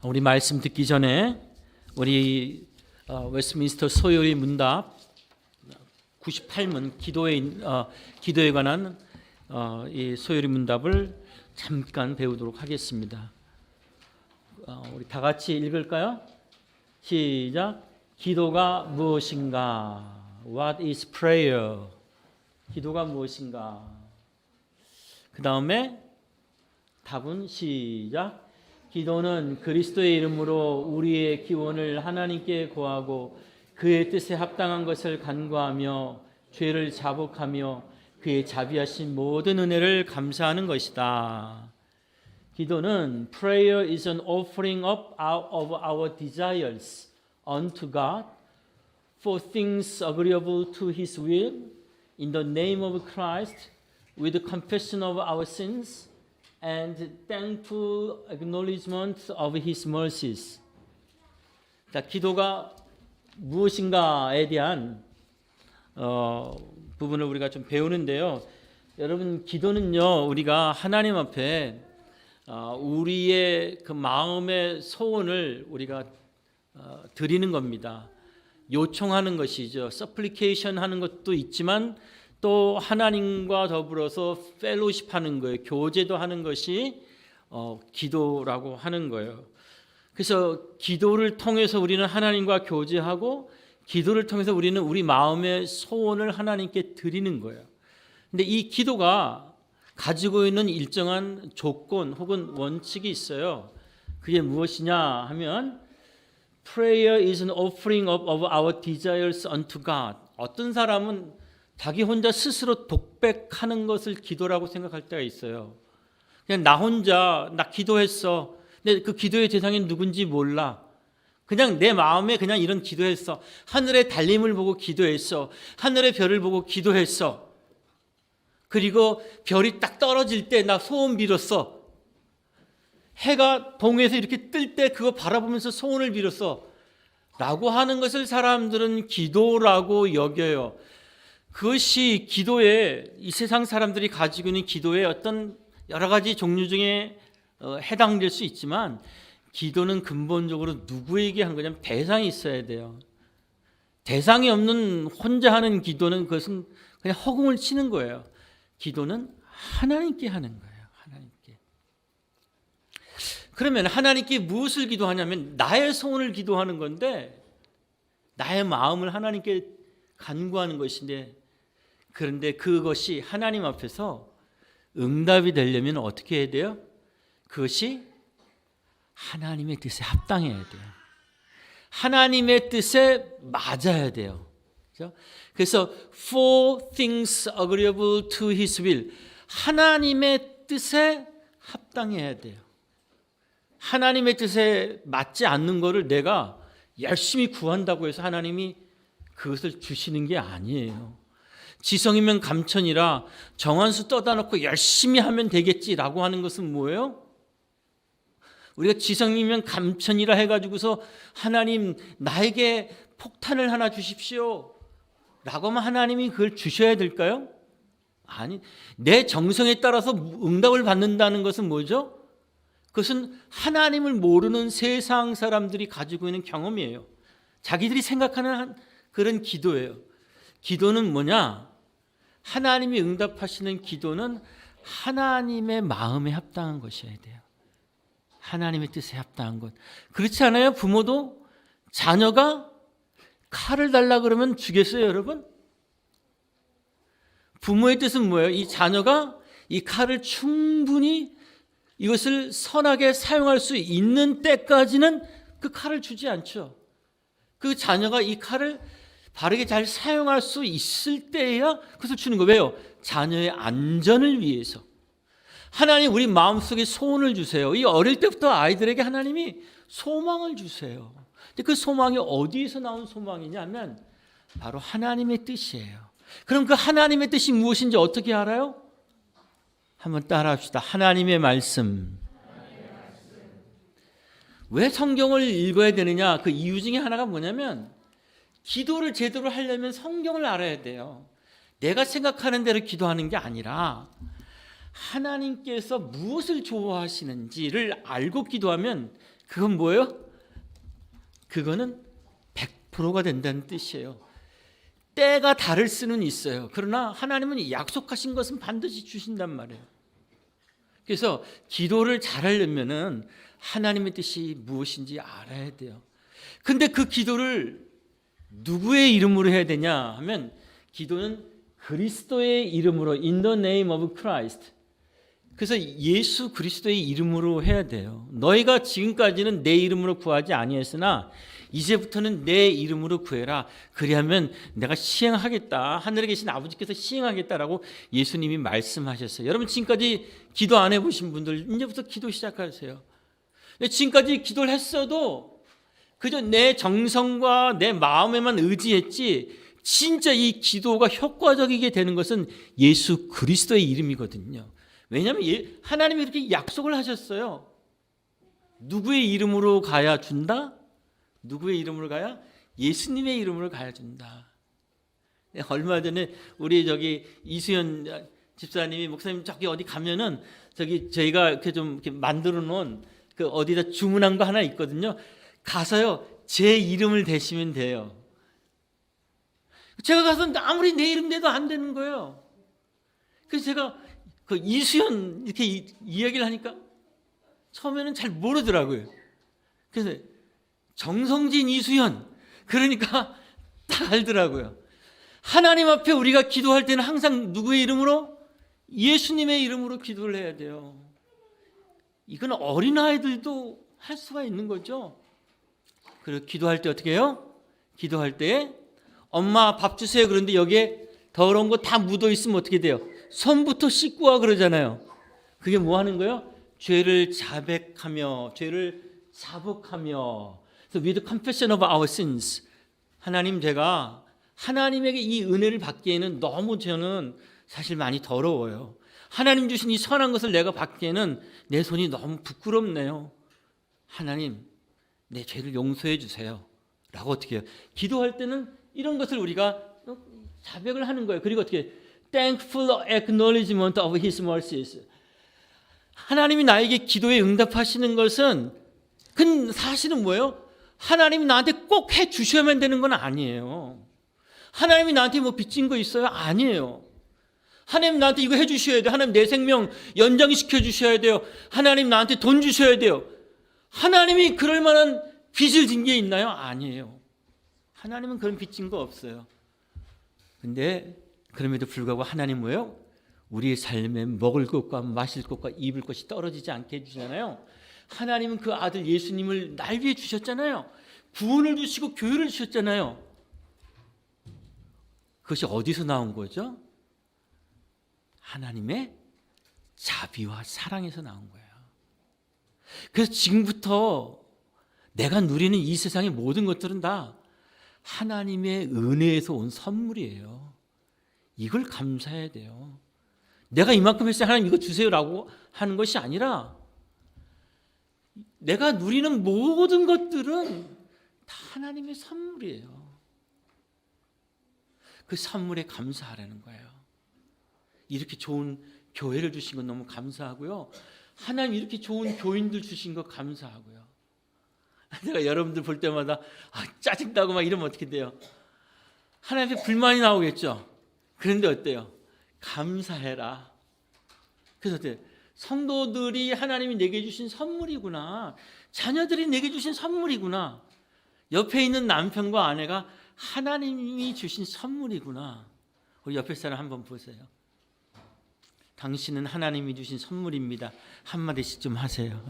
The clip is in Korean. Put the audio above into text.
우리 말씀 듣기 전에 우리 웨스트민스터 소요리 문답 98문 기도에 관한 이 소요리 문답을 잠깐 배우도록 하겠습니다. 우리 다 같이 읽을까요? 시작. 기도가 무엇인가? What is prayer? 기도가 무엇인가? 그 다음에 답은 시작. 기도는 그리스도의 이름으로 우리의 기원을 하나님께 구하고 그의 뜻에 합당한 것을 간구하며 죄를 자복하며 그의 자비하신 모든 은혜를 감사하는 것이다. 기도는 Prayer is an offering up of our desires unto God for things agreeable to His will in the name of Christ with confession of our sins and thankful acknowledgement of His mercies. 자, 기도가 무엇인가에 대한 부분을 우리가 좀 배우는데요. 여러분, 기도는요, 우리가 하나님 앞에 우리의 그 마음의 소원을 우리가 드리는 겁니다. 요청하는 것이죠. 서플리케이션 하는 것도 있지만 또 하나님과 더불어서 펠로십 하는 거예요. 교제도 하는 것이 기도라고 하는 거예요. 그래서 기도를 통해서 우리는 하나님과 교제하고 기도를 통해서 우리는 우리 마음의 소원을 하나님께 드리는 거예요. 근데 이 기도가 가지고 있는 일정한 조건 혹은 원칙이 있어요. 그게 무엇이냐 하면 Prayer is an offering of our desires unto God. 어떤 사람은 자기 혼자 스스로 독백하는 것을 기도라고 생각할 때가 있어요. 그냥 나 혼자 나 기도했어. 근데 그 기도의 대상이 누군지 몰라. 그냥 내 마음에 그냥 이런 기도했어. 하늘의 달림을 보고 기도했어. 하늘의 별을 보고 기도했어. 그리고 별이 딱 떨어질 때 나 소원 빌었어. 해가 동해에서 이렇게 뜰 때 그거 바라보면서 소원을 빌었어. 라고 하는 것을 사람들은 기도라고 여겨요. 그것이 기도에 이 세상 사람들이 가지고 있는 기도의 어떤 여러 가지 종류 중에 해당될 수 있지만 기도는 근본적으로 누구에게 한 거냐면 대상이 있어야 돼요. 대상이 없는 혼자 하는 기도는 그것은 그냥 허공을 치는 거예요. 기도는 하나님께 하는 거예요. 하나님께. 그러면 하나님께 무엇을 기도하냐면 나의 소원을 기도하는 건데 나의 마음을 하나님께 간구하는 것인데 그런데 그것이 하나님 앞에서 응답이 되려면 어떻게 해야 돼요? 그것이 하나님의 뜻에 합당해야 돼요. 하나님의 뜻에 맞아야 돼요. 그렇죠? 그래서 for things agreeable to His will, 하나님의 뜻에 합당해야 돼요. 하나님의 뜻에 맞지 않는 것을 내가 열심히 구한다고 해서 하나님이 그것을 주시는 게 아니에요. 지성이면 감천이라 정한수 떠다 놓고 열심히 하면 되겠지라고 하는 것은 뭐예요? 우리가 지성이면 감천이라 해가지고서 하나님 나에게 폭탄을 하나 주십시오 라고 하면 하나님이 그걸 주셔야 될까요? 아니, 내 정성에 따라서 응답을 받는다는 것은 뭐죠? 그것은 하나님을 모르는 세상 사람들이 가지고 있는 경험이에요. 자기들이 생각하는 그런 기도예요. 기도는 뭐냐? 하나님이 응답하시는 기도는 하나님의 마음에 합당한 것이어야 돼요. 하나님의 뜻에 합당한 것. 그렇지 않아요? 부모도 자녀가 칼을 달라 그러면 주겠어요, 여러분? 부모의 뜻은 뭐예요? 이 자녀가 이 칼을 충분히 이것을 선하게 사용할 수 있는 때까지는 그 칼을 주지 않죠. 그 자녀가 이 칼을 바르게 잘 사용할 수 있을 때야 그것을 주는 거예요. 왜요? 자녀의 안전을 위해서. 하나님 우리 마음속에 소원을 주세요. 이 어릴 때부터 아이들에게 하나님이 소망을 주세요. 근데 그 소망이 어디에서 나온 소망이냐면 바로 하나님의 뜻이에요. 그럼 그 하나님의 뜻이 무엇인지 어떻게 알아요? 한번 따라합시다. 하나님의 말씀. 왜 성경을 읽어야 되느냐? 그 이유 중에 하나가 뭐냐면 기도를 제대로 하려면 성경을 알아야 돼요. 내가 생각하는 대로 기도하는 게 아니라 하나님께서 무엇을 좋아하시는지를 알고 기도하면 그건 뭐예요? 그거는 100%가 된다는 뜻이에요. 때가 다를 수는 있어요. 그러나 하나님은 약속하신 것은 반드시 주신단 말이에요. 그래서 기도를 잘하려면은 하나님의 뜻이 무엇인지 알아야 돼요. 근데 그 기도를 누구의 이름으로 해야 되냐 하면 기도는 그리스도의 이름으로 in the name of Christ. 그래서 예수 그리스도의 이름으로 해야 돼요. 너희가 지금까지는 내 이름으로 구하지 아니했으나 이제부터는 내 이름으로 구해라. 그리하면 내가 시행하겠다. 하늘에 계신 아버지께서 시행하겠다라고 예수님이 말씀하셨어요. 여러분 지금까지 기도 안 해보신 분들 이제부터 기도 시작하세요. 지금까지 기도를 했어도 그저 내 정성과 내 마음에만 의지했지 진짜 이 기도가 효과적이게 되는 것은 예수 그리스도의 이름이거든요. 왜냐하면 하나님이 이렇게 약속을 하셨어요. 누구의 이름으로 가야 준다? 누구의 이름으로 가야? 예수님의 이름으로 가야 준다. 얼마 전에 우리 이수연 집사님이 목사님 저기 어디 가면은 저희가 이렇게 좀 이렇게 만들어 놓은 그 어디다 주문한 거 하나 있거든요. 가서요 제 이름을 대시면 돼요. 제가 가서 아무리 내 이름 대도 안 되는 거예요. 그래서 제가 그 이수연 이렇게 이야기를 하니까 처음에는 잘 모르더라고요. 그래서 정성진 이수연 그러니까 딱 알더라고요. 하나님 앞에 우리가 기도할 때는 항상 누구의 이름으로? 예수님의 이름으로 기도를 해야 돼요. 이건 어린아이들도 할 수가 있는 거죠. 그리고 기도할 때 어떻게 해요? 기도할 때 엄마 밥 주세요. 그런데 여기에 더러운 거 다 묻어 있으면 어떻게 돼요? 손부터 씻고 와 그러잖아요. 그게 뭐 하는 거예요? 죄를 자백하며 죄를 자복하며 So with confession of our sins. 하나님 제가 하나님에게 이 은혜를 받기에는 너무 저는 사실 많이 더러워요. 하나님 주신 이 선한 것을 내가 받기에는 내 손이 너무 부끄럽네요. 하나님 내 죄를 용서해 주세요. 라고 어떻게 해요? 기도할 때는 이런 것을 우리가 자백을 하는 거예요. 그리고 어떻게 thankful acknowledgement of His mercies. 하나님이 나에게 기도에 응답하시는 것은 그 사실은 뭐예요? 하나님이 나한테 꼭 해 주셔야만 되는 건 아니에요. 하나님이 나한테 뭐 빚진 거 있어요? 아니에요. 하나님 나한테 이거 해 주셔야 돼요. 하나님 내 생명 연장시켜 주셔야 돼요. 하나님 나한테 돈 주셔야 돼요. 하나님이 그럴 만한 빚을 진 게 있나요? 아니에요. 하나님은 그런 빚진 거 없어요. 근데 그럼에도 불구하고 하나님 뭐예요? 우리의 삶에 먹을 것과 마실 것과 입을 것이 떨어지지 않게 해주잖아요. 하나님은 그 아들 예수님을 날 위해 주셨잖아요. 구원을 주시고 교회를 주셨잖아요. 그것이 어디서 나온 거죠? 하나님의 자비와 사랑에서 나온 거예요. 그래서 지금부터 내가 누리는 이 세상의 모든 것들은 다 하나님의 은혜에서 온 선물이에요. 이걸 감사해야 돼요. 내가 이만큼 했어요. 하나님 이거 주세요라고 하는 것이 아니라 내가 누리는 모든 것들은 다 하나님의 선물이에요. 그 선물에 감사하라는 거예요. 이렇게 좋은 교회를 주신 건 너무 감사하고요. 하나님 이렇게 좋은 교인들 주신 거 감사하고요. 내가 여러분들 볼 때마다 짜증나고 막 이러면 어떻게 돼요? 하나님께 불만이 나오겠죠. 그런데 어때요? 감사해라. 그래서 어때요? 성도들이 하나님이 내게 주신 선물이구나. 자녀들이 내게 주신 선물이구나. 옆에 있는 남편과 아내가 하나님이 주신 선물이구나. 우리 옆에 사람 한번 보세요. 당신은 하나님이 주신 선물입니다. 한마디씩 좀 하세요.